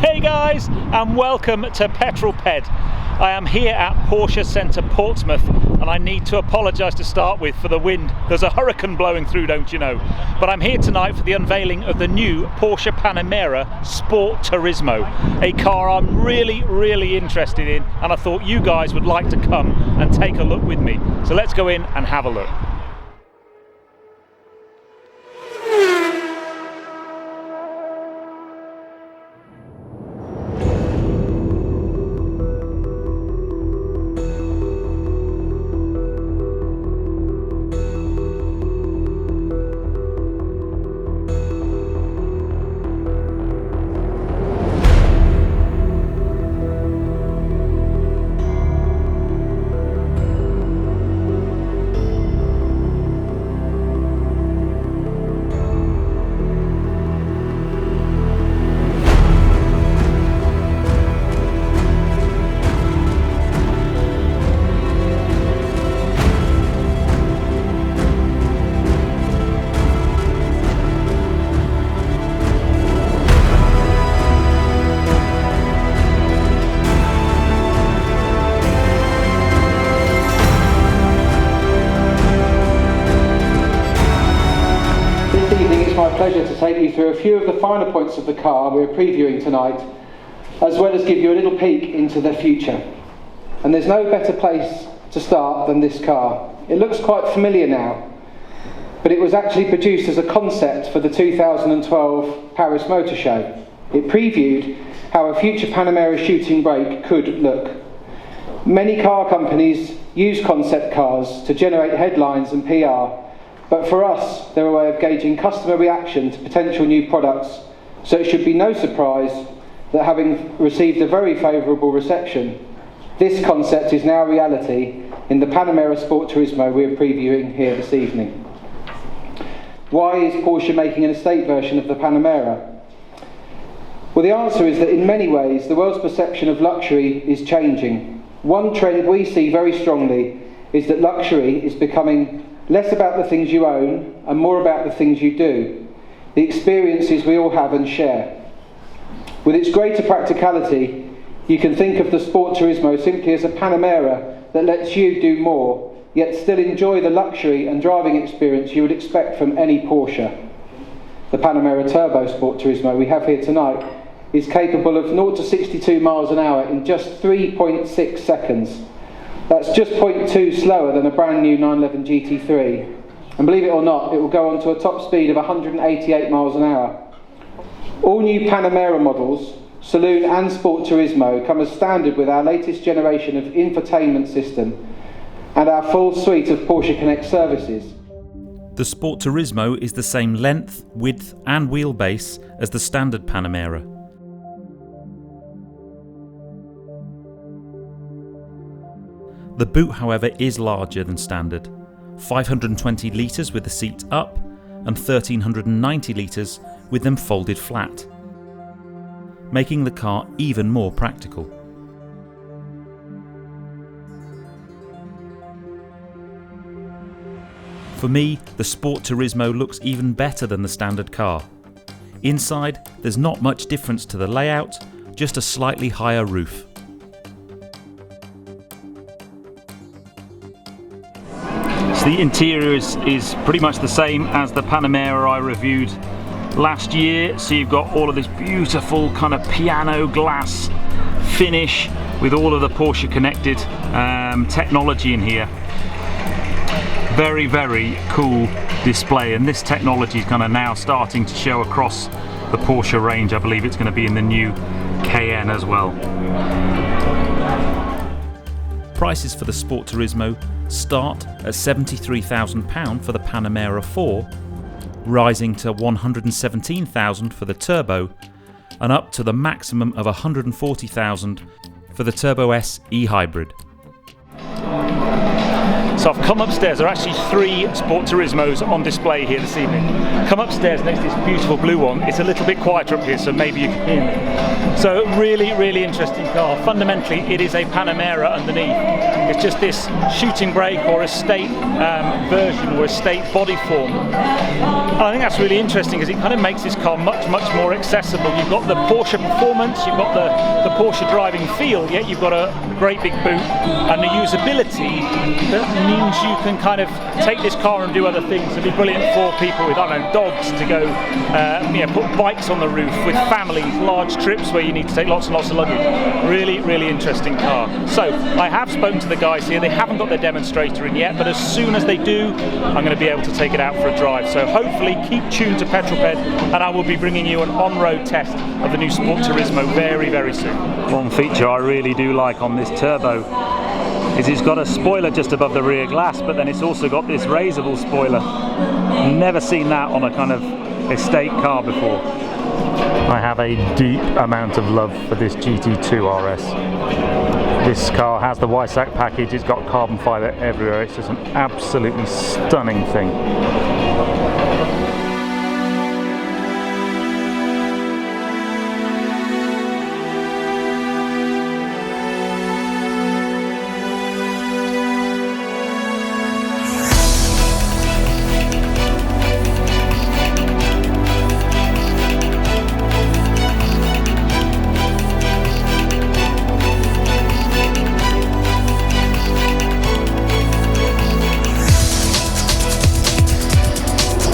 Hey guys, and welcome to Petrol Ped. I am here at Porsche Centre Portsmouth, and I need to apologise to start with for the wind. There's a hurricane blowing through, don't you know? But I'm here tonight for the unveiling of the new Porsche Panamera Sport Turismo, a car I'm really interested in, and I thought you guys would like to come and take a look with me. So let's go in and have a look. Pleasure to take you through a few of the finer points of the car we're previewing tonight, as well as give you a little peek into the future. And there's no better place to start than this car. It looks quite familiar now, but it was actually produced as a concept for the 2012 Paris Motor Show. It previewed how a future Panamera shooting brake could look. Many car companies use concept cars to generate headlines and PR, but for us, they're a way of gauging customer reaction to potential new products, so it should be no surprise that having received a very favourable reception, this concept is now reality in the Panamera Sport Turismo we're previewing here this evening. Why is Porsche making an estate version of the Panamera? Well, the answer is that in many ways, the world's perception of luxury is changing. One trend we see very strongly is that luxury is becoming less about the things you own and more about the things you do, the experiences we all have and share. With its greater practicality, you can think of the Sport Turismo simply as a Panamera that lets you do more, yet still enjoy the luxury and driving experience you would expect from any Porsche. The Panamera Turbo Sport Turismo we have here tonight is capable of 0 to 62 miles an hour in just 3.6 seconds. That's just 0.2 slower than a brand new 911 GT3. And believe it or not, it will go on to a top speed of 188 miles an hour. All new Panamera models, Saloon and Sport Turismo, come as standard with our latest generation of infotainment system and our full suite of Porsche Connect services. The Sport Turismo is the same length, width and wheelbase as the standard Panamera. The boot, however, is larger than standard, 520 litres with the seat up and 1390 litres with them folded flat, making the car even more practical. For me, the Sport Turismo looks even better than the standard car. Inside, there's not much difference to the layout, just a slightly higher roof. So the interior is pretty much the same as the Panamera I reviewed last year. So you've got all of this beautiful kind of piano glass finish with all of the Porsche connected technology in here. Very cool display, and this technology is kind of now starting to show across the Porsche range. I believe it's going to be in the new Cayenne as well. Prices for the Sport Turismo start at £73,000 for the Panamera 4, rising to £117,000 for the Turbo, and up to the maximum of £140,000 for the Turbo S e-Hybrid. So I've come upstairs. There are actually 3 Sport Turismos on display here this evening. Come upstairs next to this beautiful blue one. It's a little bit quieter up here, so maybe you can hear me. So really interesting car. Fundamentally, it is a Panamera underneath. It's just this shooting brake or estate version or estate body form. And I think that's really interesting because it kind of makes this car much more accessible. You've got the Porsche performance, you've got the Porsche driving feel, yet you've got a great big boot and the usability that means you can kind of take this car and do other things. It'd be brilliant for people with, I don't know, dogs to go, put bikes on the roof, with families, large trips where you need to take lots and lots of luggage. Really interesting car. So I have spoken to the guys here. They haven't got their demonstrator in yet, but as soon as they do, I'm going to be able to take it out for a drive. So hopefully keep tuned to Petrol Ped, and I will be bringing you an on-road test of the new Sport Turismo very soon. One feature I really do like on this turbo is it's got a spoiler just above the rear glass, but then it's also got this raisable spoiler. Never seen that on a kind of estate car before. I have a deep amount of love for this GT2 RS. This car has the Weissach package, it's got carbon fibre everywhere, it's just an absolutely stunning thing.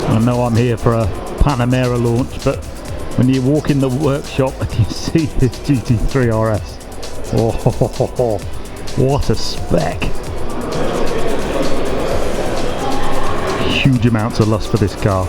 I know I'm here for a Panamera launch, but when you walk in the workshop and you see this GT3 RS, oh, what a spec! Huge amounts of lust for this car.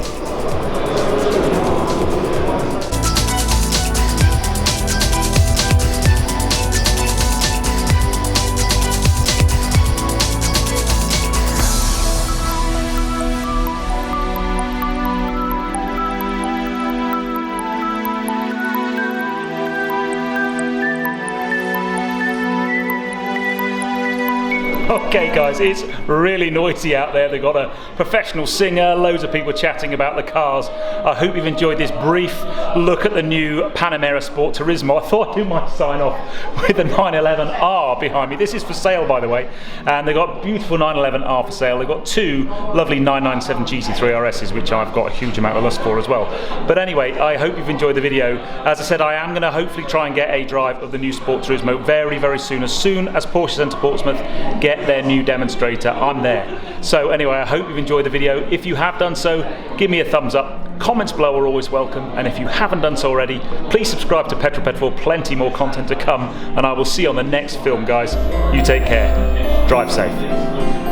Okay guys, it's really noisy out there. They've got a professional singer, loads of people chatting about the cars. I hope you've enjoyed this brief look at the new Panamera Sport Turismo. I thought I might sign off with the 911R behind me. This is for sale, by the way, and they've got beautiful 911R for sale. They've got two lovely 997 GT3 RSs, which I've got a huge amount of lust for as well. But anyway, I hope you've enjoyed the video. As I said, I am going to hopefully try and get a drive of the new Sport Turismo very soon. As soon as Porsche Centre Portsmouth get their new demonstrator, I'm there. So anyway, I hope you've enjoyed the video. If you have done so, give me a thumbs up. Comments below are always welcome, and if you haven't done so already, please subscribe to Petrol Ped for plenty more content to come, and I will see you on the next film, guys. You take care. Drive safe.